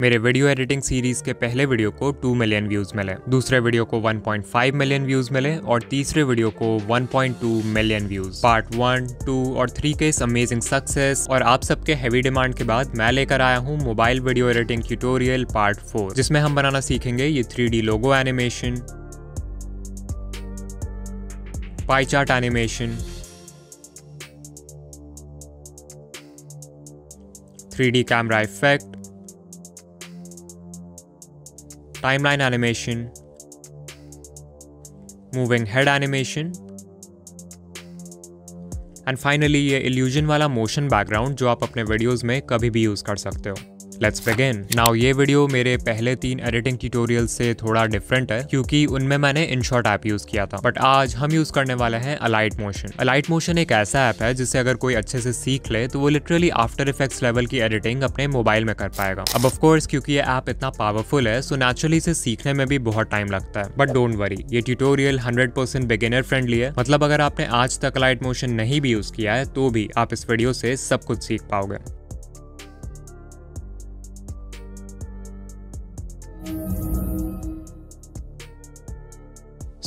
मेरे video editing series के पहले वीडियो को 2 मिलियन व्यूज मिले, दूसरे वीडियो को 1.5 मिलियन व्यूज मिले और तीसरे वीडियो को 1.2 मिलियन व्यूज। पार्ट 1, 2 और 3 के इस अमेजिंग सक्सेस और आप सबके हैवी डिमांड के बाद मैं लेकर आया हूँ mobile video editing tutorial part 4, जिसमें हम बनाना सीखेंगे ये 3D logo animation, pie chart animation, 3D camera effect, timeline animation, moving head animation and finally ये illusion वाला motion background जो आप अपने वीडियोस में कभी भी यूज कर सकते हो। Let's begin. Now ये वीडियो मेरे पहले 3 एडिटिंग ट्यूटोरियल से थोड़ा डिफरेंट है क्योंकि उनमें मैंने InShot ऐप यूज किया था, बट आज हम यूज करने वाले हैं Alight Motion। Alight Motion एक ऐसा ऐप है जिससे अगर कोई अच्छे से सीख ले तो वो लिटरली आफ्टर इफेक्ट्स लेवल की एडिटिंग अपने मोबाइल में कर पाएगा। अब ऑफ कोर्स क्योंकि ये ऐप इतना पावरफुल है सो नेचुरली इसे सीखने में भी बहुत टाइम लगता है, बट डोंट वरी, ये ट्यूटोरियल 100% बिगिनर फ्रेंडली है। मतलब अगर आपने आज तक Alight Motion नहीं भी यूज किया है तो भी आप इस वीडियो से सब कुछ सीख पाओगे।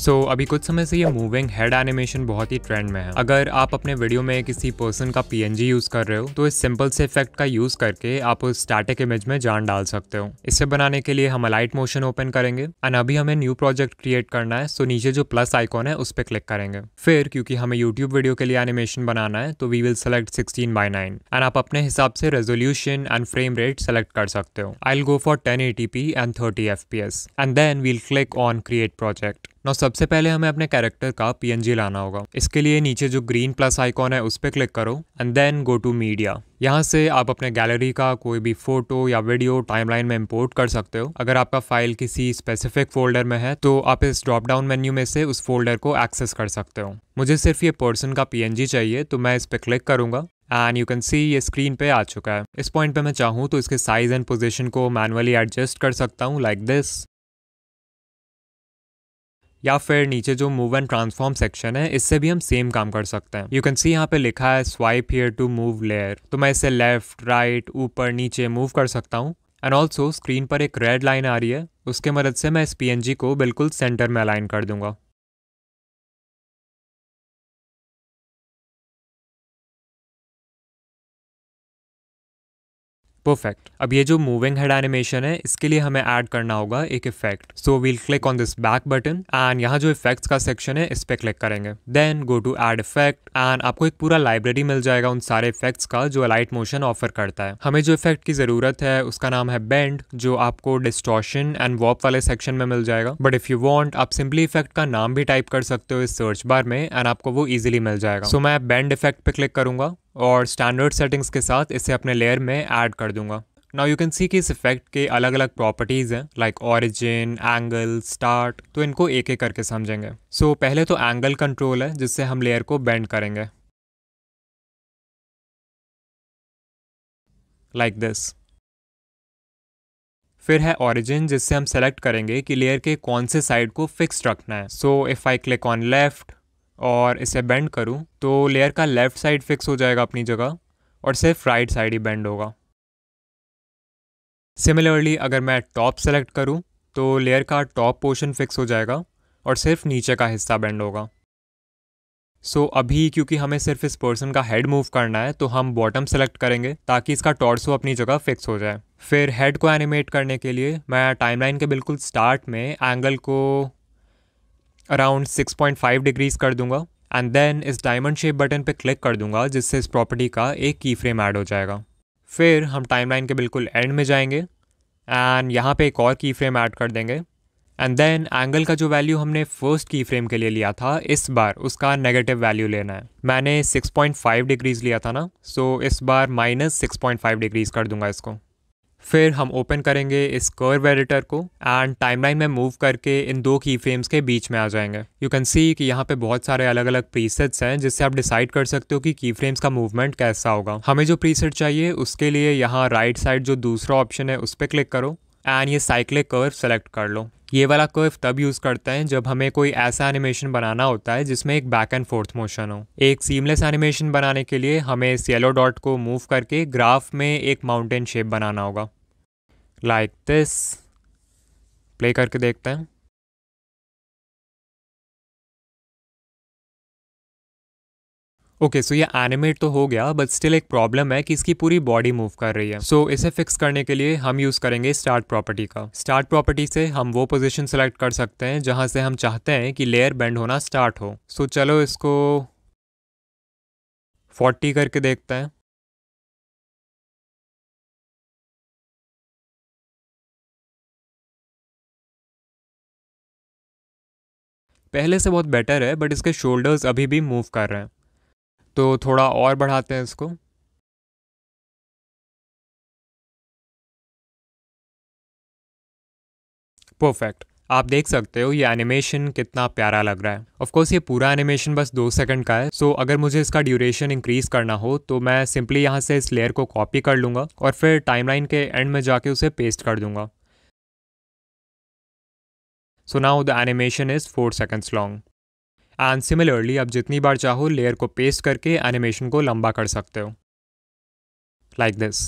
अभी कुछ समय से ये मूविंग हेड एनिमेशन बहुत ही ट्रेंड में है। अगर आप अपने वीडियो में किसी पर्सन का PNG यूज कर रहे हो तो इस सिंपल से इफेक्ट का यूज करके आप उस स्टैटिक इमेज में जान डाल सकते हो। इसे बनाने के लिए हम Alight Motion ओपन करेंगे एंड अभी हमें न्यू प्रोजेक्ट क्रिएट करना है, सो नीचे जो प्लस आइकॉन है उस पर क्लिक करेंगे। फिर क्योंकि हमें यूट्यूब वीडियो के लिए एनिमेशन बनाना है तो वी विल सेलेक्ट 16:9 एंड आप अपने हिसाब से resolution and frame rate select कर सकते हो। I will go for 1080p and 30 FPS and then we'll click on create project. Now सबसे पहले हमें अपने कैरेक्टर का PNG लाना होगा। इसके लिए नीचे जो ग्रीन प्लस आइकॉन है उस पर क्लिक करो and then go to media. यहाँ से आप अपने गैलरी का कोई भी फोटो या वीडियो टाइमलाइन में इंपोर्ट कर सकते हो। अगर आपका फाइल किसी स्पेसिफिक फोल्डर में है तो आप इस ड्रॉप डाउन मेन्यू में से उस फोल्डर को एक्सेस कर सकते हो। मुझे सिर्फ ये पर्सन का PNG चाहिए तो मैं इस पर क्लिक करूंगा एंड यू कैन सी ये स्क्रीन पे आ चुका है। इस पॉइंट पे मैं चाहूँ तो इसके साइज एंड पोजीशन को मैनुअली एडजस्ट कर सकता हूँ लाइक दिस, या फिर नीचे जो मूव एंड ट्रांसफॉर्म सेक्शन है इससे भी हम सेम काम कर सकते हैं। यू कैन सी यहाँ पे लिखा है swipe here to move layer, तो मैं इसे लेफ्ट राइट ऊपर नीचे मूव कर सकता हूँ। एंड ऑल्सो स्क्रीन पर एक रेड लाइन आ रही है, उसके मदद से मैं इस PNG को बिल्कुल सेंटर में अलाइन कर दूंगा। परफेक्ट। अब ये जो मूविंग हेड एनिमेशन है इसके लिए हमें ऐड करना होगा एक effect, so we'll click on this back button and यहाँ जो इफेक्ट्स का सेक्शन है इस पे क्लिक करेंगे। Then go to add effect and आपको एक पूरा लाइब्रेरी मिल जाएगा उन सारे इफेक्ट्स का जो Alight Motion ऑफर करता है। हमें जो इफेक्ट की जरूरत है उसका नाम है बेंड, जो आपको डिस्टॉर्शन एंड वॉर्प वाले सेक्शन में मिल जाएगा, बट इफ यू वांट आप सिंपली इफेक्ट का नाम भी टाइप कर सकते हो इस सर्च बार में एंड आपको वो इजीली मिल जाएगा। सो मैं बेंड इफेक्ट पे क्लिक करूंगा और स्टैंडर्ड सेटिंग्स के साथ इसे अपने लेयर में ऐड कर दूंगा। नाउ यू कैन सी कि इस इफेक्ट के अलग अलग प्रॉपर्टीज हैं लाइक ऑरिजिन, एंगल, स्टार्ट, तो इनको एक एक करके समझेंगे। सो पहले तो एंगल कंट्रोल है जिससे हम लेयर को बेंड करेंगे लाइक दिस। फिर है ऑरिजिन जिससे हम सेलेक्ट करेंगे कि लेयर के कौन से साइड को फिक्स रखना है। So if I click on left और इसे बेंड करूं तो लेयर का लेफ्ट साइड फिक्स हो जाएगा अपनी जगह और सिर्फ राइट साइड ही बेंड होगा। सिमिलरली अगर मैं टॉप सेलेक्ट करूं तो लेयर का टॉप पोर्शन फिक्स हो जाएगा और सिर्फ नीचे का हिस्सा बेंड होगा। सो अभी क्योंकि हमें सिर्फ इस पर्सन का हेड मूव करना है तो हम बॉटम सेलेक्ट करेंगे ताकि इसका टॉर्सो अपनी जगह फिक्स हो जाए। फिर हेड को एनिमेट करने के लिए मैं टाइमलाइन के बिल्कुल स्टार्ट में एंगल को अराउंड 6.5 डिग्रीज कर दूंगा एंड देन इस डायमंड शेप बटन पे क्लिक कर दूंगा जिससे इस प्रॉपर्टी का एक की फ्रेम ऐड हो जाएगा। फिर हम टाइमलाइन के बिल्कुल एंड में जाएंगे एंड यहाँ पे एक और की फ्रेम ऐड कर देंगे एंड देन एंगल का जो वैल्यू हमने फर्स्ट की फ्रेम के लिए लिया था इस बार उसका नेगेटिव वैल्यू लेना है। मैंने 6.5 डिग्रीज लिया था ना, सो इस बार -6.5 डिग्रीज कर दूंगा इसको। फिर हम ओपन करेंगे इस कर्व एडिटर को एंड टाइमलाइन में मूव करके इन 2 की फ्रेम्स के बीच में आ जाएंगे। यू कैन सी कि यहाँ पे बहुत सारे अलग अलग प्रीसेट्स हैं जिससे आप डिसाइड कर सकते हो कि की फ्रेम्स का मूवमेंट कैसा होगा। हमें जो प्रीसेट चाहिए उसके लिए यहाँ राइट साइड जो दूसरा ऑप्शन है उस पर क्लिक करो एंड ये साइक्लिक कर्व सेलेक्ट कर लो। ये वाला कर्व तब यूज़ करते हैं जब हमें कोई ऐसा एनिमेशन बनाना होता है जिसमें एक बैक एंड फोर्थ मोशन हो। एक सीमलेस एनिमेशन बनाने के लिए हमें इस येलो डॉट को मूव करके ग्राफ में एक माउंटेन शेप बनाना होगा लाइक दिस। प्ले करके देखते हैं। ओके सो ये एनिमेट तो हो गया, बट स्टिल एक प्रॉब्लम है कि इसकी पूरी बॉडी मूव कर रही है। सो इसे फिक्स करने के लिए हम यूज़ करेंगे स्टार्ट प्रॉपर्टी का। स्टार्ट प्रॉपर्टी से हम वो पोजीशन सेलेक्ट कर सकते हैं जहाँ से हम चाहते हैं कि लेयर बेंड होना स्टार्ट हो। सो चलो इसको 40 करके देखते हैं। पहले से बहुत बेटर है, बट इसके शोल्डर्स अभी भी मूव कर रहे हैं, तो थोड़ा और बढ़ाते हैं इसको। परफेक्ट। आप देख सकते हो ये एनिमेशन कितना प्यारा लग रहा है। ऑफ कोर्स ये पूरा एनिमेशन बस 2 सेकंड का है, सो अगर मुझे इसका ड्यूरेशन इंक्रीज करना हो तो मैं सिंपली यहाँ से इस लेयर को कॉपी कर लूँगा और फिर टाइमलाइन के एंड में जाके उसे पेस्ट कर दूंगा। So now the animation is 4 seconds long. And similarly आप जितनी बार चाहो लेयर को पेस्ट करके एनिमेशन को लंबा कर सकते हो, like this.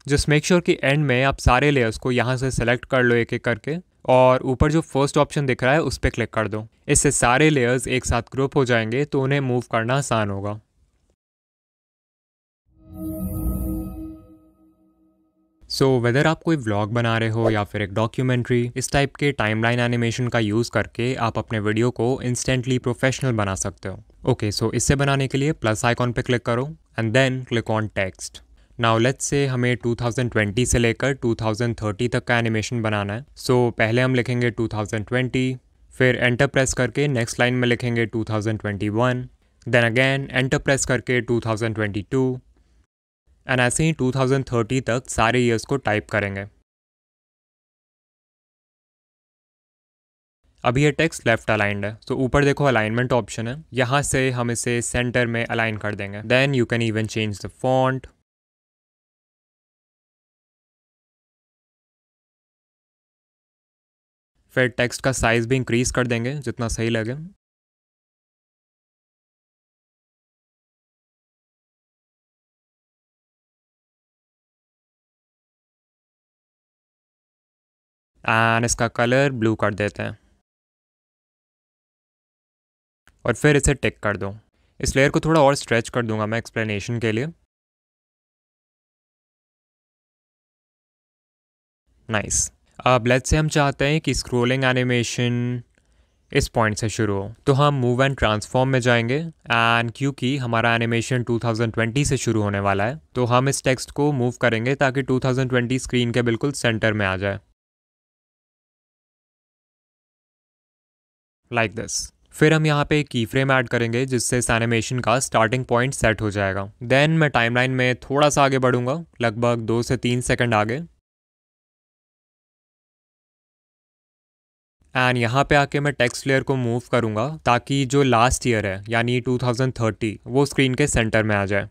Just make sure कि एंड में आप सारे लेयर्स को यहाँ से सेलेक्ट कर लो एक एक करके, और ऊपर जो फर्स्ट ऑप्शन दिख रहा है उस पर क्लिक कर दो। इससे सारे लेयर्स एक साथ ग्रुप हो जाएंगे तो उन्हें मूव करना आसान होगा। सो वेदर आप कोई व्लॉग बना रहे हो या फिर एक डॉक्यूमेंट्री, इस टाइप के टाइमलाइन एनिमेशन का यूज़ करके आप अपने वीडियो को इंस्टेंटली प्रोफेशनल बना सकते हो। ओके सो इससे बनाने के लिए प्लस आइकॉन पे क्लिक करो and then click on text. Now let's say हमें 2020 से लेकर 2030 तक का एनिमेशन बनाना है। सो पहले हम लिखेंगे 2020, फिर एंटर प्रेस करके नेक्स्ट लाइन में लिखेंगे 2021, देन अगेन एंटर प्रेस करके 2022, एंड ऐसे ही 2030 तक सारे ईयर्स को टाइप करेंगे। अभी ये टेक्स्ट लेफ्ट अलाइंड है, तो ऊपर देखो अलाइनमेंट ऑप्शन है, यहाँ से हम इसे सेंटर में अलाइन कर देंगे। Then you can even change the font. फिर टेक्स्ट का साइज भी इंक्रीज कर देंगे जितना सही लगे। एंड इसका कलर ब्लू कर देते हैं और फिर इसे टिक कर दो। इस लेयर को थोड़ा और स्ट्रेच कर दूंगा मैं एक्सप्लेनेशन के लिए। नाइस। अब लेट्स से हम चाहते हैं कि स्क्रोलिंग एनिमेशन इस पॉइंट से शुरू हो, तो हम मूव एंड ट्रांसफॉर्म में जाएंगे। एंड क्योंकि हमारा एनिमेशन 2020 से शुरू होने वाला है, तो हम इस टेक्स्ट को मूव करेंगे ताकि 2020 स्क्रीन के बिल्कुल सेंटर में आ जाए, लाइक दिस। फिर हम यहाँ पे की फ्रेम ऐड करेंगे जिससे इस एनिमेशन का स्टार्टिंग पॉइंट सेट हो जाएगा। देन मैं टाइमलाइन में थोड़ा सा आगे बढ़ूंगा, लगभग 2 से 3 सेकंड आगे। एंड यहाँ पे आके मैं टेक्स्ट लेयर को मूव करूँगा ताकि जो लास्ट ईयर है यानी 2030 वो स्क्रीन के सेंटर में आ जाए।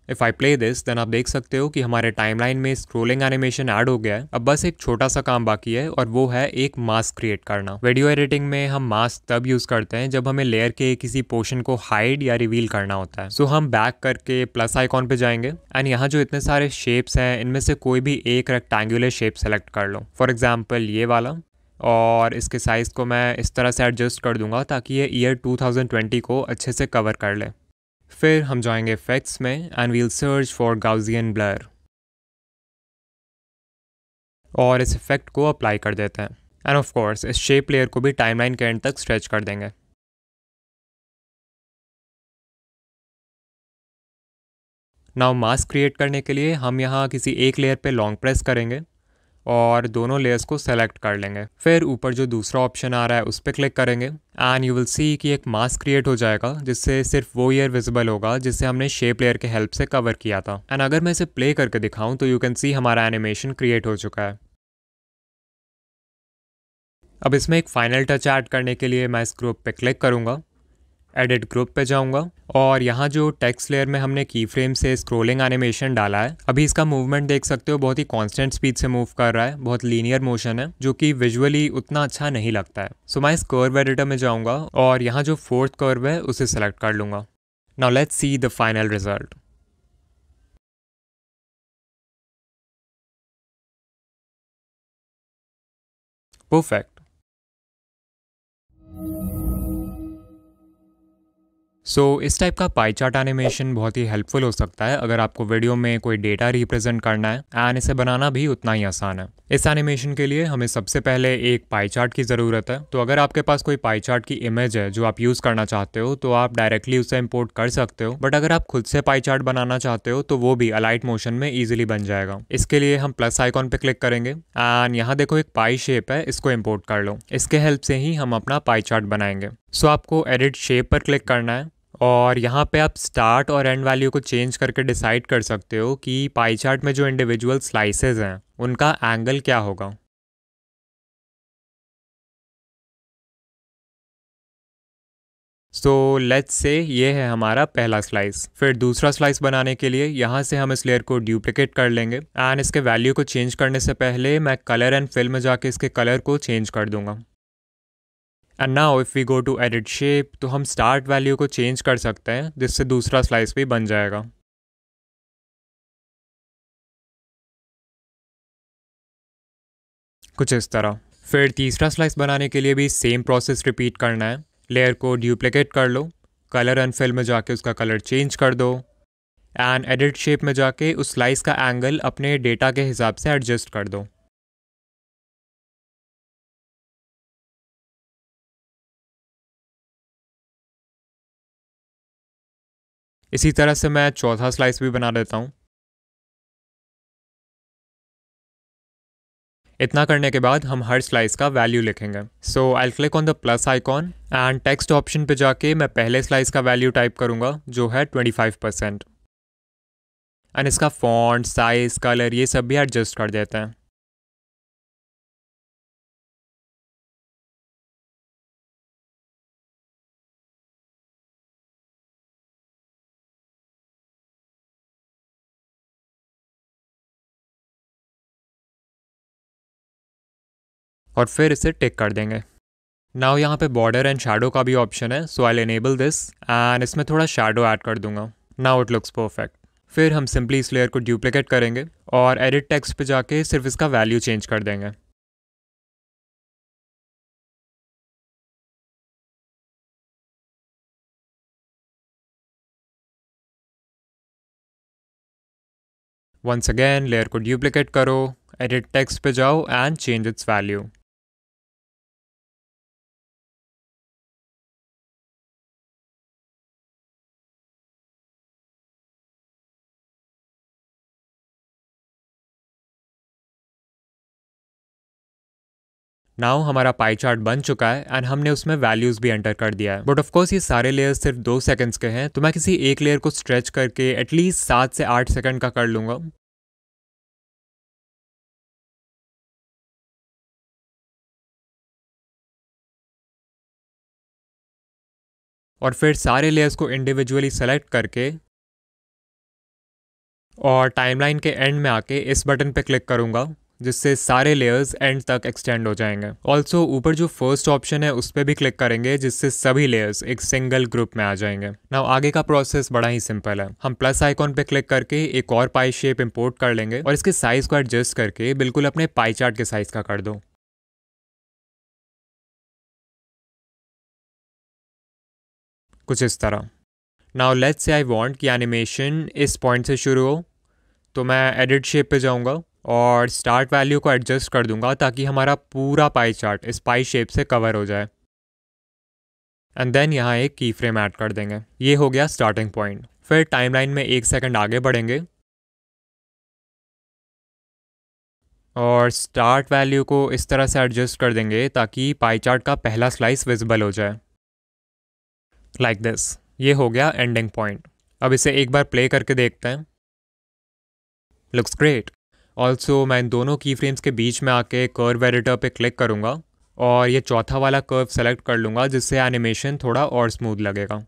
If I play this then आप देख सकते हो कि हमारे टाइमलाइन में स्क्रोलिंग एनिमेशन ऐड हो गया है। अब बस एक छोटा सा काम बाकी है और वो है एक मास्क क्रिएट करना। वीडियो एडिटिंग में हम मास्क तब यूज़ करते हैं जब हमें लेयर के किसी पोर्शन को हाइड या रिवील करना होता है। सो हम बैक करके प्लस आइकॉन पे जाएंगे एंड यहाँ जो इतने सारे शेप्स हैं इनमें से कोई भी एक रेक्टेंगुलर शेप सेलेक्ट कर लो, फॉर एग्जाम्पल ये वाला, और इसके साइज़ को मैं इस तरह से एडजस्ट कर दूंगा ताकि ये ईयर 2020 को अच्छे से कवर कर ले। फिर हम जाएंगे इफेक्ट्स में and we'll search for Gaussian blur और इस इफेक्ट को अप्लाई कर देते हैं। एंड ऑफ कोर्स इस शेप लेयर को भी टाइमलाइन के एंड तक स्ट्रेच कर देंगे। नाउ मास्क क्रिएट करने के लिए हम यहाँ किसी एक लेयर पे लॉन्ग प्रेस करेंगे और दोनों लेयर्स को सेलेक्ट कर लेंगे। फिर ऊपर जो दूसरा ऑप्शन आ रहा है उस पर क्लिक करेंगे एंड यू विल सी कि एक मास्क क्रिएट हो जाएगा जिससे सिर्फ वो ईयर विजिबल होगा जिसे हमने शेप लेयर के हेल्प से कवर किया था। एंड अगर मैं इसे प्ले करके दिखाऊं तो यू कैन सी हमारा एनिमेशन क्रिएट हो चुका है। अब इसमें एक फाइनल टच ऐड करने के लिए मैं इस ग्रुप पे क्लिक करूँगा एडिट ग्रुप पे जाऊंगा और यहाँ जो टेक्स्ट लेयर में हमने की फ्रेम से स्क्रोलिंग एनिमेशन डाला है, अभी इसका मूवमेंट देख सकते हो, बहुत ही कांस्टेंट स्पीड से मूव कर रहा है, बहुत लीनियर मोशन है जो कि विजुअली उतना अच्छा नहीं लगता है। सो मैं इस कर्व एडिटर में जाऊंगा और यहाँ जो फोर्थ कर्व है उसे सेलेक्ट कर लूंगा। Now let's see the final result. Perfect. इस टाइप का पाई चार्ट एनिमेशन बहुत ही हेल्पफुल हो सकता है अगर आपको वीडियो में कोई डेटा रिप्रेजेंट करना है, एंड इसे बनाना भी उतना ही आसान है। इस एनिमेशन के लिए हमें सबसे पहले एक पाई चार्ट की ज़रूरत है। तो अगर आपके पास कोई पाई चार्ट की इमेज है जो आप यूज़ करना चाहते हो तो आप डायरेक्टली उसे इंपोर्ट कर सकते हो, बट अगर आप खुद से पाई चार्ट बनाना चाहते हो तो वो भी अलाइट मोशन में ईजिली बन जाएगा। इसके लिए हम प्लस आइकॉन पे क्लिक करेंगे एंड यहाँ देखो एक पाई शेप है, इसको इम्पोर्ट कर लो। इसके हेल्प से ही हम अपना पाई चार्ट बनाएंगे। आपको एडिट शेप पर क्लिक करना है और यहाँ पे आप स्टार्ट और एंड वैल्यू को चेंज करके डिसाइड कर सकते हो कि पाई चार्ट में जो इंडिविजुअल स्लाइसेस हैं उनका एंगल क्या होगा। लेट्स से ये है हमारा पहला स्लाइस। फिर दूसरा स्लाइस बनाने के लिए यहाँ से हम इस लेयर को ड्यूप्लिकेट कर लेंगे एंड इसके वैल्यू को चेंज करने से पहले मैं कलर एंड फिल में जाके इसके कलर को चेंज कर दूंगा। And now if we go to edit shape तो हम स्टार्ट वैल्यू को चेंज कर सकते हैं जिससे दूसरा स्लाइस भी बन जाएगा, कुछ इस तरह। फिर तीसरा स्लाइस बनाने के लिए भी सेम प्रोसेस रिपीट करना है। लेयर को ड्यूप्लिकेट कर लो, कलर एंड फिल में जाके उसका कलर चेंज कर दो एंड एडिट शेप में जाके उस स्लाइस का एंगल अपने डेटा के हिसाब से एडजस्ट कर दो। इसी तरह से मैं चौथा स्लाइस भी बना देता हूँ। इतना करने के बाद हम हर स्लाइस का वैल्यू लिखेंगे। I click on the plus icon and text option पे जाके मैं पहले स्लाइस का वैल्यू टाइप करूंगा जो है 25%। एंड इसका फॉन्ट, साइज, कलर ये सब भी एडजस्ट कर देते हैं। और फिर इसे टिक कर देंगे। नाउ यहाँ पे बॉर्डर एंड शैडो का भी ऑप्शन है, सो आई एनेबल दिस एंड इसमें थोड़ा शैडो ऐड कर दूंगा। Now it looks perfect. फिर हम सिंपली इस लेयर को ड्यूप्लिकेट करेंगे और एडिट टेक्स्ट पे जाके सिर्फ इसका वैल्यू चेंज कर देंगे। वंस अगेन लेयर को ड्यूप्लिकेट करो, एडिट टेक्स्ट पे जाओ and change it's value. Now हमारा पाई चार्ट बन चुका है एंड हमने उसमें वैल्यूज भी एंटर कर दिया है। बट ऑफ कोर्स ये सारे लेयर्स सिर्फ 2 सेकंड्स के हैं, तो मैं किसी एक लेयर को स्ट्रेच करके एटलीस्ट 7 से 8 सेकंड का कर लूंगा। और फिर सारे लेयर्स को इंडिविजुअली सेलेक्ट करके और टाइमलाइन के एंड में आके इस बटन पे क्लिक करूंगा जिससे सारे लेयर्स एंड तक एक्सटेंड हो जाएंगे। ऑल्सो ऊपर जो फर्स्ट ऑप्शन है उस पर भी क्लिक करेंगे जिससे सभी लेयर्स एक सिंगल ग्रुप में आ जाएंगे। नाउ आगे का प्रोसेस बड़ा ही सिंपल है। हम प्लस आइकॉन पे क्लिक करके एक और पाई शेप इंपोर्ट कर लेंगे और इसके साइज को एडजस्ट करके बिल्कुल अपने पाई चार्ट के साइज का कर दो, कुछ इस तरह। नाउ लेट्स से आई वांट कि एनिमेशन इस पॉइंट से शुरू हो, तो मैं एडिट शेप पे जाऊंगा और स्टार्ट वैल्यू को एडजस्ट कर दूंगा ताकि हमारा पूरा पाई चार्ट इस पाई शेप से कवर हो जाए। एंड देन यहाँ एक की फ्रेम ऐड कर देंगे। ये हो गया स्टार्टिंग पॉइंट। फिर टाइमलाइन में 1 सेकंड आगे बढ़ेंगे और स्टार्ट वैल्यू को इस तरह से एडजस्ट कर देंगे ताकि पाई चार्ट का पहला स्लाइस विजिबल हो जाए, लाइक दिस। ये हो गया एंडिंग पॉइंट। अब इसे एक बार प्ले करके देखते हैं। Looks great. ऑल्सो मैं इन दोनों की फ्रेम्स के बीच में आके कर्व एडिटर पे क्लिक करूंगा और ये चौथा वाला कर्व सेलेक्ट कर लूँगा जिससे एनिमेशन थोड़ा और स्मूथ लगेगा।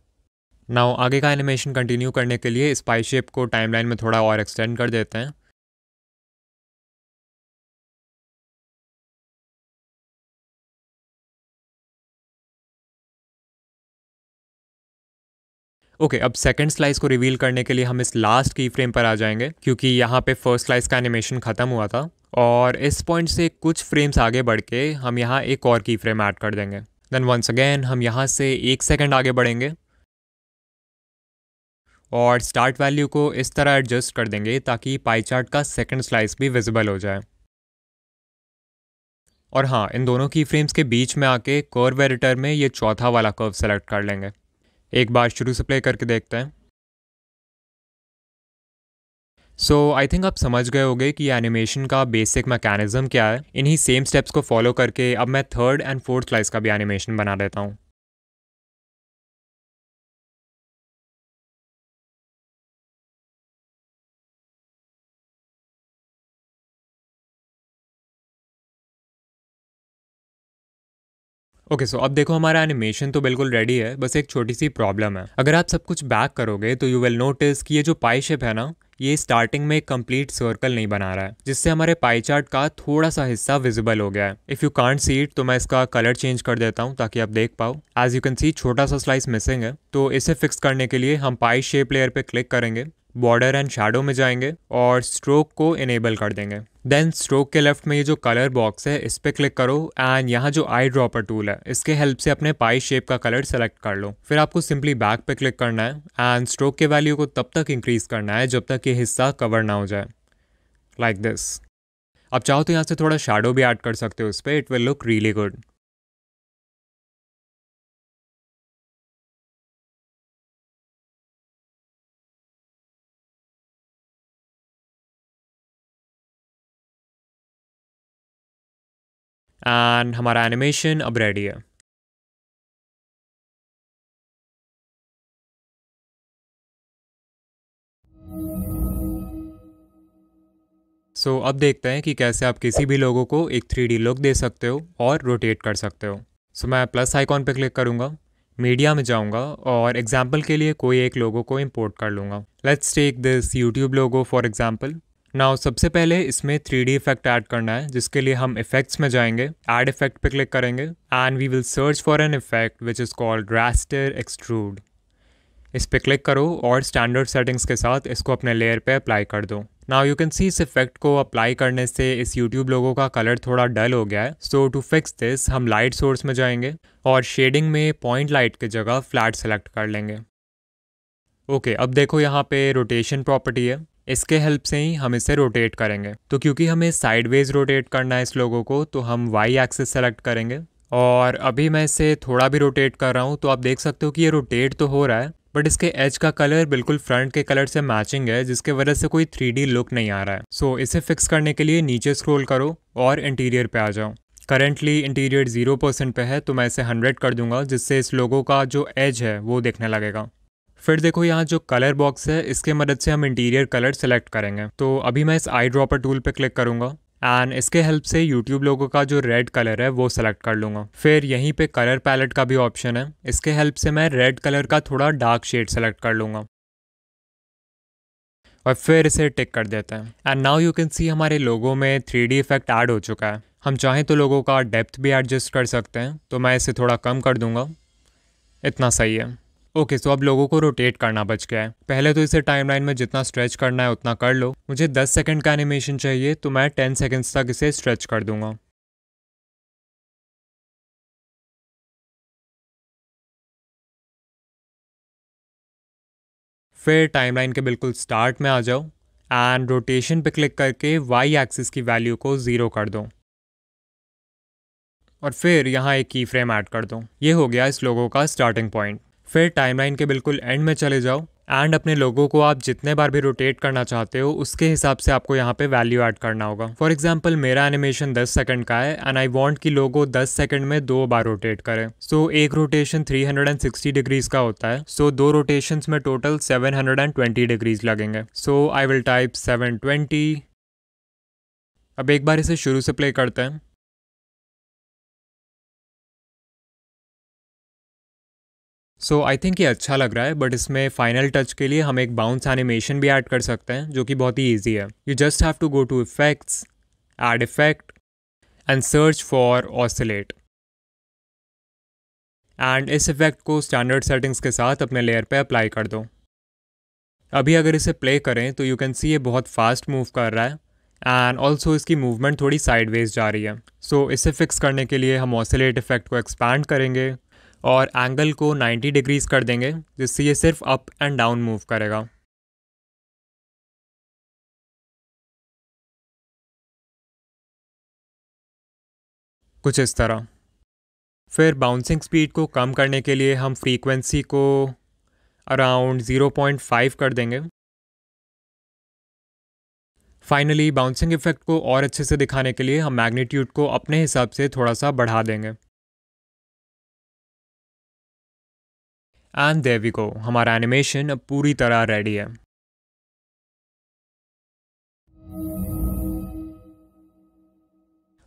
नाउ आगे का एनिमेशन कंटिन्यू करने के लिए स्पाइस शेप को टाइमलाइन में थोड़ा और एक्सटेंड कर देते हैं। ओके, अब सेकंड स्लाइस को रिवील करने के लिए हम इस लास्ट की फ्रेम पर आ जाएंगे क्योंकि यहाँ पे फर्स्ट स्लाइस का एनिमेशन ख़त्म हुआ था, और इस पॉइंट से कुछ फ्रेम्स आगे बढ़ के हम यहाँ एक और की फ्रेम ऐड कर देंगे। देन वंस अगेन हम यहाँ से 1 सेकंड आगे बढ़ेंगे और स्टार्ट वैल्यू को इस तरह एडजस्ट कर देंगे ताकि पाई चार्ट का सेकंड स्लाइस भी विजिबल हो जाए। और हाँ, इन दोनों की फ्रेम्स के बीच में आके कर्व एडिटर में ये चौथा वाला कर्व सेलेक्ट कर लेंगे। एक बार शुरू से प्ले करके देखते हैं। सो आई थिंक आप समझ गए होंगे कि एनिमेशन का बेसिक मैकेनिज्म क्या है। इन्हीं सेम स्टेप्स को फॉलो करके अब मैं थर्ड एंड फोर्थ स्लाइस का भी एनिमेशन बना देता हूँ। ओके, सो अब देखो हमारा एनिमेशन तो बिल्कुल रेडी है, बस एक छोटी सी प्रॉब्लम है। अगर आप सब कुछ बैक करोगे तो यू विल नोटिस कि ये जो पाई शेप है ना, ये स्टार्टिंग में एक कंप्लीट सर्कल नहीं बना रहा है, जिससे हमारे पाई चार्ट का थोड़ा सा हिस्सा विजिबल हो गया है। If you can't see it तो मैं इसका कलर चेंज कर देता हूँ ताकि आप देख पाओ। एज यू कैन सी छोटा सा स्लाइस मिसिंग है, तो इसे फिक्स करने के लिए हम पाई शेप लेयर पे क्लिक करेंगे, बॉर्डर एंड शैडो में जाएंगे और स्ट्रोक को इनेबल कर देंगे। देन स्ट्रोक के लेफ्ट में ये जो कलर बॉक्स है इस पर क्लिक करो एंड यहाँ जो आई ड्रॉपर टूल है इसके हेल्प से अपने पाई शेप का कलर सेलेक्ट कर लो। फिर आपको सिंपली बैक पे क्लिक करना है एंड स्ट्रोक के वैल्यू को तब तक इंक्रीज करना है जब तक ये हिस्सा कवर ना हो जाए, लाइक दिस। आप चाहो तो यहाँ से थोड़ा शैडो भी ऐड कर सकते हो उस पर, it will look really good. And हमारा एनिमेशन अब रेडी है। सो अब देखते हैं कि कैसे आप किसी भी लोगो को एक 3D लुक दे सकते हो और रोटेट कर सकते हो। सो मैं प्लस आइकॉन पे क्लिक करूँगा, मीडिया में जाऊँगा और एग्जाम्पल के लिए कोई एक लोगो को इंपोर्ट कर लूँगा। Let's take this YouTube logo for example. Now सबसे पहले इसमें 3D इफेक्ट ऐड करना है, जिसके लिए हम इफेक्ट्स में जाएंगे, ऐड इफेक्ट पे क्लिक करेंगे and we will search for an effect which is called raster extrude. इस पर क्लिक करो और स्टैंडर्ड सेटिंग्स के साथ इसको अपने लेयर पे अप्लाई कर दो। नाउ यू कैन सी इस इफेक्ट को अप्लाई करने से इस यूट्यूब लोगो का कलर थोड़ा डल हो गया है। सो टू फिक्स दिस हम लाइट सोर्स में जाएंगे और शेडिंग में पॉइंट लाइट की जगह फ्लैट सेलेक्ट कर लेंगे। ओके, अब देखो यहाँ पे रोटेशन प्रॉपर्टी है, इसके हेल्प से ही हम इसे रोटेट करेंगे। तो क्योंकि हमें साइडवेज रोटेट करना है इस लोगो को, तो हम वाई एक्सिस सेलेक्ट करेंगे और अभी मैं इसे थोड़ा भी रोटेट कर रहा हूँ तो आप देख सकते हो कि ये रोटेट तो हो रहा है बट इसके एज का कलर बिल्कुल फ्रंट के कलर से मैचिंग है, जिसके वजह से कोई 3D लुक नहीं आ रहा है। सो इसे फिक्स करने के लिए नीचे स्क्रॉल करो और इंटीरियर पे आ जाओ। करंटली इंटीरियर 0% पे है तो मैं इसे 100 कर दूंगा, जिससे इस लोगो का जो एज है वो दिखने लगेगा। फिर देखो यहाँ जो कलर बॉक्स है इसके मदद से हम इंटीरियर कलर सेलेक्ट करेंगे। तो अभी मैं इस आई ड्रॉपर टूल पे क्लिक करूंगा एंड इसके हेल्प से यूट्यूब लोगो का जो रेड कलर है वो सेलेक्ट कर लूँगा। फिर यहीं पे कलर पैलेट का भी ऑप्शन है, इसके हेल्प से मैं रेड कलर का थोड़ा डार्क शेड सेलेक्ट कर लूँगा और फिर इसे टिक कर देते हैं। एंड नाउ यू कैन सी हमारे लोगो में 3D इफेक्ट ऐड हो चुका है। हम चाहें तो लोगों का डेप्थ भी एडजस्ट कर सकते हैं, तो मैं इसे थोड़ा कम कर दूंगा, इतना सही है। ओके, सो अब लोगों को रोटेट करना बच गया है। पहले तो इसे टाइमलाइन में जितना स्ट्रेच करना है उतना कर लो। मुझे 10 सेकंड का एनिमेशन चाहिए तो मैं 10 सेकंड्स तक इसे स्ट्रेच कर दूंगा। फिर टाइमलाइन के बिल्कुल स्टार्ट में आ जाओ एंड रोटेशन पे क्लिक करके वाई एक्सिस की वैल्यू को 0 कर दो और फिर यहाँ एक की फ्रेम ऐड कर दो। ये हो गया इस लोगो का स्टार्टिंग पॉइंट। फिर टाइमलाइन के बिल्कुल एंड में चले जाओ एंड अपने लोगो को आप जितने बार भी रोटेट करना चाहते हो उसके हिसाब से आपको यहाँ पे वैल्यू ऐड करना होगा। फॉर एग्जांपल मेरा एनिमेशन 10 सेकंड का है एंड आई वांट कि लोगो 10 सेकंड में 2 बार रोटेट करे। सो एक रोटेशन 360 डिग्रीज का होता है, सो 2 रोटेशंस में टोटल 720 डिग्रीज लगेंगे। सो आई विल टाइप 720। अब एक बार इसे शुरू से प्ले करते हैं। सो आई थिंक ये अच्छा लग रहा है, बट इसमें फाइनल टच के लिए हम एक बाउंस एनिमेशन भी ऐड कर सकते हैं, जो कि बहुत ही ईजी है। You just have to go to effects, add effect and search for oscillate, and इस इफेक्ट को स्टैंडर्ड सेटिंग्स के साथ अपने लेयर पे अप्लाई कर दो। अभी अगर इसे प्ले करें तो यू कैन सी ये बहुत फास्ट मूव कर रहा है, एंड ऑल्सो इसकी मूवमेंट थोड़ी साइडवेज जा रही है। सो इसे फिक्स करने के लिए हम ऑसिलेट इफेक्ट को एक्सपैंड करेंगे और एंगल को 90 डिग्रीज कर देंगे, जिससे ये सिर्फ अप एंड डाउन मूव करेगा। कुछ इस तरह। फिर बाउंसिंग स्पीड को कम करने के लिए हम फ्रीक्वेंसी को अराउंड 0.5 कर देंगे। फाइनली बाउंसिंग इफेक्ट को और अच्छे से दिखाने के लिए हम मैग्नीट्यूड को अपने हिसाब से थोड़ा सा बढ़ा देंगे। एंड देयर वी गो, हमारा एनिमेशन अब पूरी तरह रेडी है।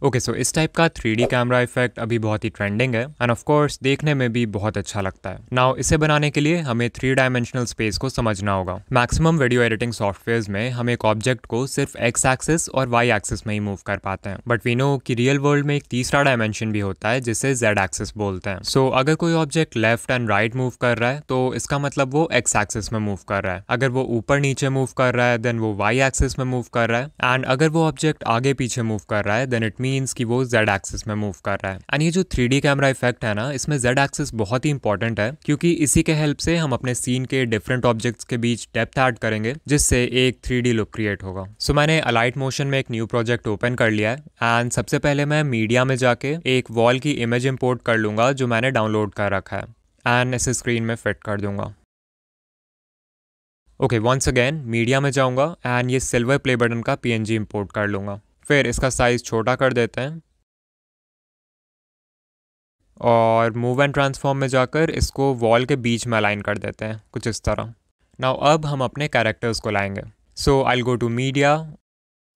ओके, सो इस टाइप का 3D कैमरा इफेक्ट अभी बहुत ही ट्रेंडिंग है, एंड ऑफ कोर्स देखने में भी बहुत अच्छा लगता है। नाउ इसे बनाने के लिए हमें 3 डायमेंशनल स्पेस को समझना होगा। मैक्सिमम वीडियो एडिटिंग सॉफ्टवेयर्स में हम एक ऑब्जेक्ट को सिर्फ एक्स एक्सिस और वाई एक्सिस में ही मूव कर पाते हैं, बट वी नो कि रियल वर्ल्ड में एक तीसरा डायमेंशन भी होता है जिसे जेड एक्सिस बोलते हैं। सो अगर कोई object left and right move कर रहा है तो इसका मतलब वो एक्स एक्सिस में मूव कर रहा है। अगर वो ऊपर नीचे मूव कर रहा है देन वो वाई एक्सिस में मूव कर रहा है, एंड अगर वो ऑब्जेक्ट आगे पीछे मूव कर रहा है देन इट मीन्स कि वो जेड एक्सिस में मूव कर रहा है। एंड ये जो 3D कैमरा इफेक्ट है ना, इसमें जेड एक्सिस बहुत ही इंपॉर्टेंट है, क्योंकि इसी के हेल्प से हम अपने सीन के डिफरेंट ऑब्जेक्ट्स के बीच डेप्थ ऐड करेंगे, जिससे एक 3D लुक क्रिएट होगा। सो मैंने अलाइट मोशन में एक न्यू प्रोजेक्ट ओपन कर लिया है, एंड सबसे पहले मैं मीडिया में जाके एक वॉल की इमेज इंपोर्ट कर लूंगा जो मैंने डाउनलोड कर रखा है, एंड इसे स्क्रीन में फिट कर दूंगा। ओके, वंस अगेन मीडिया में जाऊंगा एंड ये सिल्वर प्ले बटन का PNG इंपोर्ट कर लूंगा। फिर इसका साइज छोटा कर देते हैं और मूव एंड ट्रांसफॉर्म में जाकर इसको वॉल के बीच में अलाइन कर देते हैं, कुछ इस तरह। नाउ अब हम अपने कैरेक्टर्स को लाएंगे। सो आई गो टू मीडिया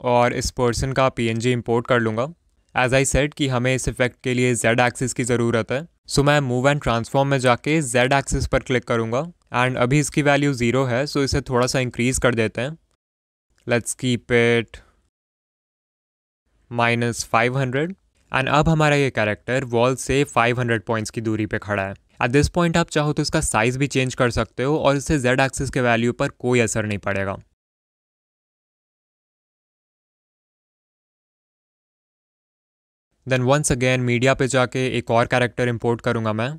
और इस पर्सन का PNG इंपोर्ट कर लूँगा। एज आई सेड कि हमें इस इफेक्ट के लिए जेड एक्सिस की ज़रूरत है, सो मैं मूव एंड ट्रांसफॉर्म में जाके जेड एक्सिस पर क्लिक करूँगा, एंड अभी इसकी वैल्यू 0 है, सो इसे थोड़ा सा इंक्रीज़ कर देते हैं। लेट्स कीप इट -500, एंड अब हमारा ये कैरेक्टर वॉल से 500 पॉइंट्स की दूरी पे खड़ा है। एट दिस पॉइंट आप चाहो तो इसका साइज़ भी चेंज कर सकते हो और इससे जेड एक्सिस के वैल्यू पर कोई असर नहीं पड़ेगा। देन वंस अगेन मीडिया पे जाके एक और कैरेक्टर इंपोर्ट करूँगा मैं,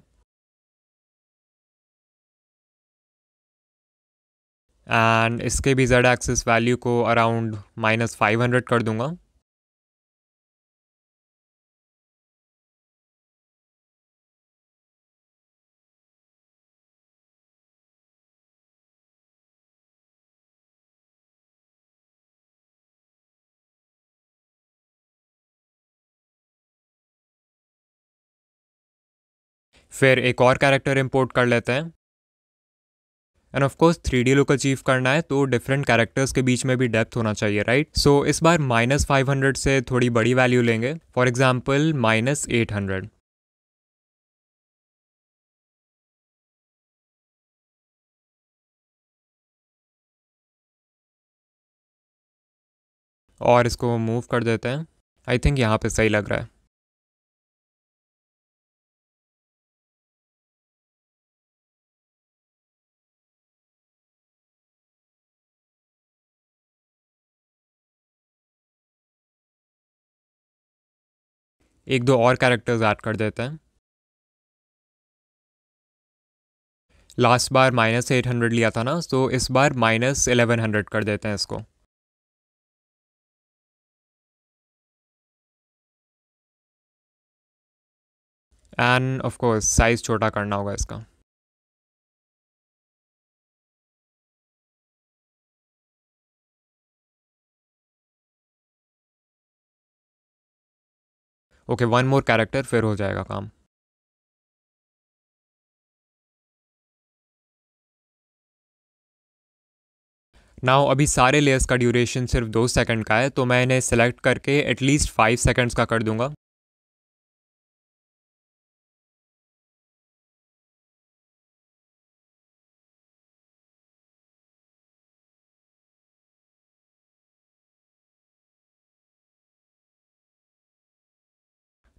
एंड इसके भी जेड एक्सिस वैल्यू को अराउंड -500 कर दूंगा। फिर एक और कैरेक्टर इंपोर्ट कर लेते हैं, and of course 3D look achieve करना है तो डिफरेंट कैरेक्टर्स के बीच में भी डेप्थ होना चाहिए, राइट? सो इस बार -500 से थोड़ी बड़ी वैल्यू लेंगे, फॉर एग्जाम्पल -800। और इसको मूव कर देते हैं। आई थिंक यहाँ पे सही लग रहा है। एक दो और कैरेक्टर्स ऐड कर देते हैं। लास्ट बार -800 लिया था ना, तो इस बार -1100 कर देते हैं इसको। एंड ऑफ कोर्स साइज़ छोटा करना होगा इसका। ओके, वन मोर कैरेक्टर, फिर हो जाएगा काम। नाउ अभी सारे लेयर्स का ड्यूरेशन सिर्फ 2 सेकंड का है, तो मैं इन्हें सेलेक्ट करके एटलीस्ट 5 सेकंड्स का कर दूंगा।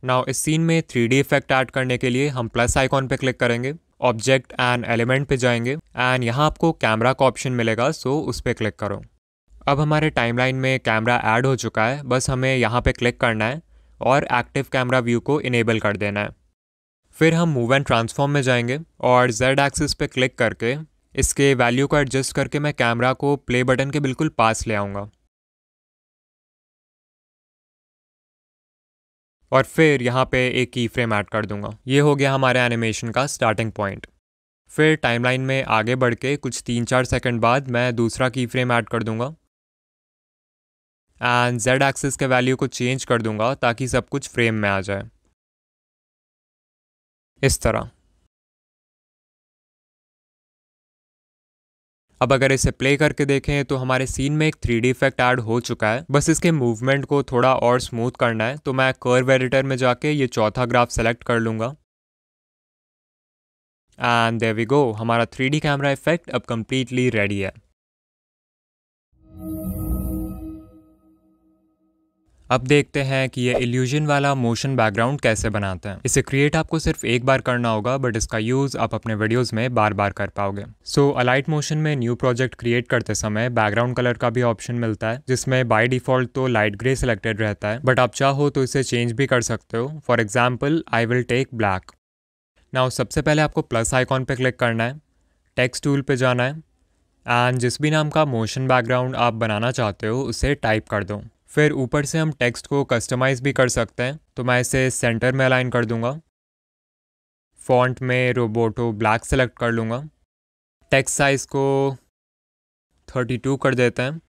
नाउ इस सीन में 3D इफेक्ट ऐड करने के लिए हम प्लस आइकॉन पे क्लिक करेंगे, ऑब्जेक्ट एंड एलिमेंट पे जाएंगे एंड यहाँ आपको कैमरा का ऑप्शन मिलेगा, सो उस पर क्लिक करो। अब हमारे टाइमलाइन में कैमरा ऐड हो चुका है, बस हमें यहाँ पे क्लिक करना है और एक्टिव कैमरा व्यू को इनेबल कर देना है। फिर हम मूव एंड ट्रांसफॉर्म में जाएंगे और जेड एक्सिस पे क्लिक करके इसके वैल्यू को एडजस्ट करके मैं कैमरा को प्ले बटन के बिल्कुल पास ले आऊँगा और फिर यहाँ पे एक की फ्रेम ऐड कर दूंगा। ये हो गया हमारे एनिमेशन का स्टार्टिंग पॉइंट। फिर टाइमलाइन में आगे बढ़ के कुछ 3-4 सेकंड बाद मैं दूसरा की फ्रेम ऐड कर दूंगा एंड जेड एक्सिस के वैल्यू को चेंज कर दूंगा ताकि सब कुछ फ्रेम में आ जाए इस तरह। अब अगर इसे प्ले करके देखें तो हमारे सीन में एक 3D इफेक्ट ऐड हो चुका है, बस इसके मूवमेंट को थोड़ा और स्मूथ करना है। तो मैं कर्व एडिटर में जाके ये चौथा ग्राफ सेलेक्ट कर लूँगा एंड देयर वी गो, हमारा 3D कैमरा इफेक्ट अब कंप्लीटली रेडी है। अब देखते हैं कि ये इल्यूजन वाला मोशन बैकग्राउंड कैसे बनाते हैं। इसे क्रिएट आपको सिर्फ एक बार करना होगा, बट इसका यूज़ आप अपने वीडियोस में बार बार कर पाओगे। सो अलाइट मोशन में न्यू प्रोजेक्ट क्रिएट करते समय बैकग्राउंड कलर का भी ऑप्शन मिलता है, जिसमें बाय डिफॉल्ट तो लाइट ग्रे सिलेक्टेड रहता है, बट आप चाहो तो इसे चेंज भी कर सकते हो। For example I will take black. Now सबसे पहले आपको प्लस आइकॉन पे क्लिक करना है, टेक्स्ट टूल पे जाना है एंड जिस भी नाम का मोशन बैकग्राउंड आप बनाना चाहते हो उसे टाइप कर दो। फिर ऊपर से हम टेक्स्ट को कस्टमाइज़ भी कर सकते हैं, तो मैं इसे सेंटर में अलाइन कर दूंगा। फॉन्ट में रोबोटो ब्लैक सेलेक्ट कर लूँगा। टेक्स्ट साइज़ को 32 कर देते हैं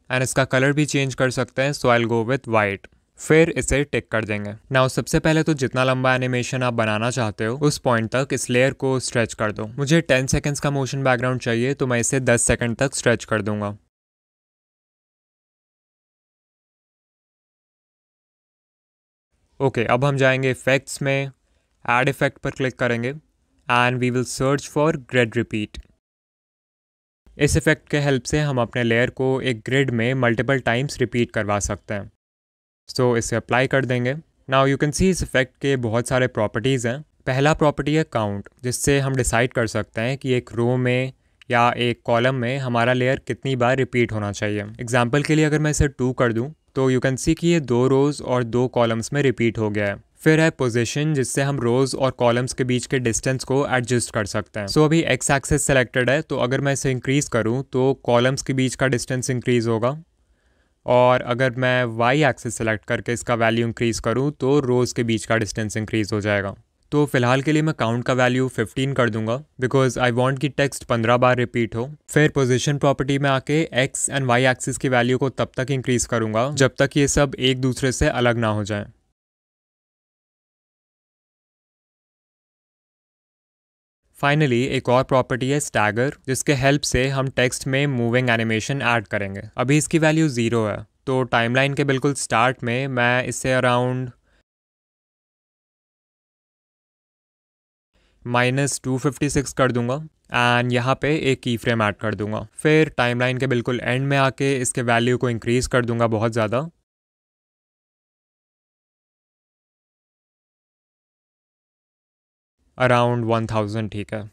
एंड इसका कलर भी चेंज कर सकते हैं, so I will go with white. फिर इसे टिक कर देंगे। नाउ सबसे पहले तो जितना लंबा एनिमेशन आप बनाना चाहते हो उस पॉइंट तक इस लेयर को स्ट्रेच कर दो। मुझे 10 सेकेंड्स का मोशन बैकग्राउंड चाहिए, तो मैं इसे 10 सेकेंड तक स्ट्रेच कर दूंगा। ओके, अब हम जाएंगे इफेक्ट्स में, ऐड इफेक्ट पर क्लिक करेंगे and we will search for grid repeat. इस इफेक्ट के हेल्प से हम अपने लेयर को एक ग्रिड में मल्टीपल टाइम्स रिपीट करवा सकते हैं। सो इसे अप्लाई कर देंगे। नाउ यू कैन सी इस इफेक्ट के बहुत सारे प्रॉपर्टीज़ हैं। पहला प्रॉपर्टी है काउंट, जिससे हम डिसाइड कर सकते हैं कि एक रो में या एक कॉलम में हमारा लेयर कितनी बार रिपीट होना चाहिए। एग्जाम्पल के लिए अगर मैं इसे 2 कर दूं तो यू कैन सी कि ये 2 रोज़ और 2 कॉलम्स में रिपीट हो गया है। फिर है पोजीशन, जिससे हम रोज़ और कॉलम्स के बीच के डिस्टेंस को एडजस्ट कर सकते हैं। सो अभी एक्स एक्सिस सेलेक्टेड है, तो अगर मैं इसे इंक्रीज़ करूँ तो कॉलम्स के बीच का डिस्टेंस इंक्रीज़ होगा, और अगर मैं वाई एक्सिस सेलेक्ट करके इसका वैल्यू इंक्रीज़ करूँ तो रोज़ के बीच का डिस्टेंस इंक्रीज़ हो जाएगा। तो फिलहाल के लिए मैं काउंट का वैल्यू 15 कर दूंगा, बिकॉज आई वांट कि टेक्स्ट 15 बार रिपीट हो। फिर पोजीशन प्रॉपर्टी में आके एक्स एंड वाई एक्सिस की वैल्यू को तब तक इंक्रीज़ करूंगा जब तक ये सब एक दूसरे से अलग ना हो जाए। फाइनली एक और प्रॉपर्टी है स्टैगर, जिसके हेल्प से हम टेक्स्ट में मूविंग एनिमेशन ऐड करेंगे। अभी इसकी वैल्यू 0 है, तो टाइमलाइन के बिल्कुल स्टार्ट में मैं इसे अराउंड -256 कर दूंगा एंड यहाँ पे एक की फ्रेम ऐड कर दूंगा। फिर टाइमलाइन के बिल्कुल एंड में आके इसके वैल्यू को इंक्रीज़ कर दूंगा बहुत ज़्यादा, अराउंड 1000। ठीक है,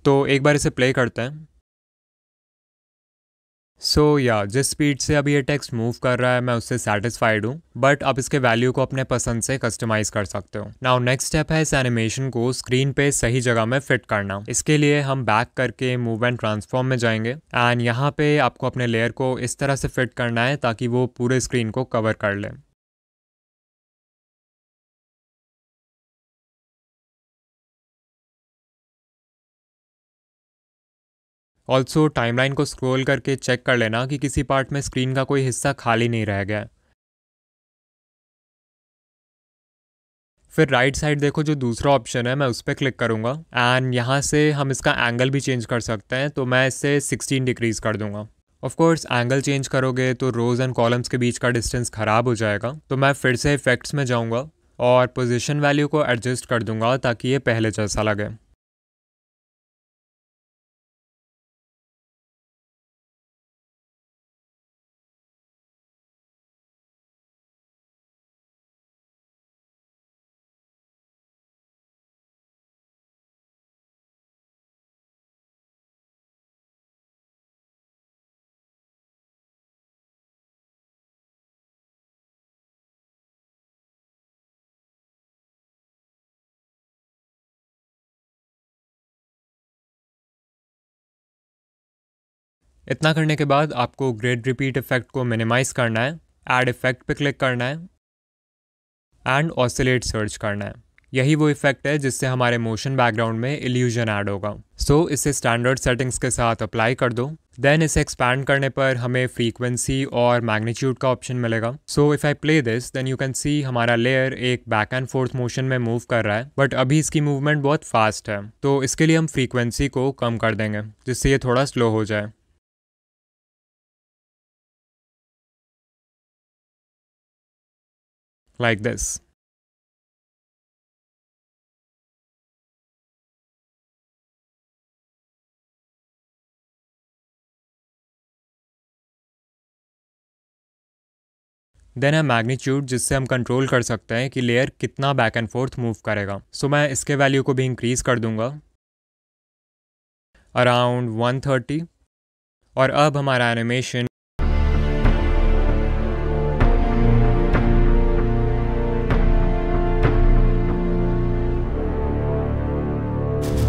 तो एक बार इसे प्ले करते हैं। सो या जिस स्पीड से अभी ये टेक्स्ट मूव कर रहा है मैं उससे सेटिस्फाइड हूँ, बट आप इसके वैल्यू को अपने पसंद से कस्टमाइज कर सकते हो। नाउ नेक्स्ट स्टेप है इस एनिमेशन को स्क्रीन पे सही जगह में फिट करना। इसके लिए हम बैक करके मूव एंड ट्रांसफॉर्म में जाएंगे एंड यहाँ पे आपको अपने लेयर को इस तरह से फिट करना है ताकि वो पूरे स्क्रीन को कवर कर ले। ऑल्सो टाइमलाइन को स्क्रॉल करके चेक कर लेना कि किसी पार्ट में स्क्रीन का कोई हिस्सा खाली नहीं रह गया है। फिर राइट साइड देखो, जो दूसरा ऑप्शन है मैं उस पर क्लिक करूंगा एंड यहाँ से हम इसका एंगल भी चेंज कर सकते हैं, तो मैं इसे 16 डिग्रीज कर दूंगा। ऑफ कोर्स एंगल चेंज करोगे तो रोज एंड कॉलम्स के बीच का डिस्टेंस खराब हो जाएगा, तो मैं फिर से इफेक्ट्स में जाऊंगा और पोजीशन वैल्यू को एडजस्ट कर दूंगा ताकि ये पहले जैसा लगे। इतना करने के बाद आपको ग्रिड रिपीट इफेक्ट को मिनिमाइज करना है, ऐड इफेक्ट पे क्लिक करना है एंड ऑसिलेट सर्च करना है। यही वो इफेक्ट है जिससे हमारे मोशन बैकग्राउंड में इल्यूजन ऐड होगा। सो इसे स्टैंडर्ड सेटिंग्स के साथ अप्लाई कर दो। देन इसे एक्सपैंड करने पर हमें फ्रीक्वेंसी और मैग्नीट्यूड का ऑप्शन मिलेगा। So if I play this then you can see हमारा लेयर एक बैक एंड फोर्थ मोशन में मूव कर रहा है, बट अभी इसकी मूवमेंट बहुत फास्ट है, तो इसके लिए हम फ्रीक्वेंसी को कम कर देंगे जिससे ये थोड़ा स्लो हो जाए, लाइक दिस। देन है मैग्नीट्यूड, जिससे हम कंट्रोल कर सकते हैं कि लेयर कितना बैक एंड फोर्थ मूव करेगा। सो मैं इसके वैल्यू को भी इंक्रीज़ कर दूंगा अराउंड 130। और अब हमारा एनिमेशन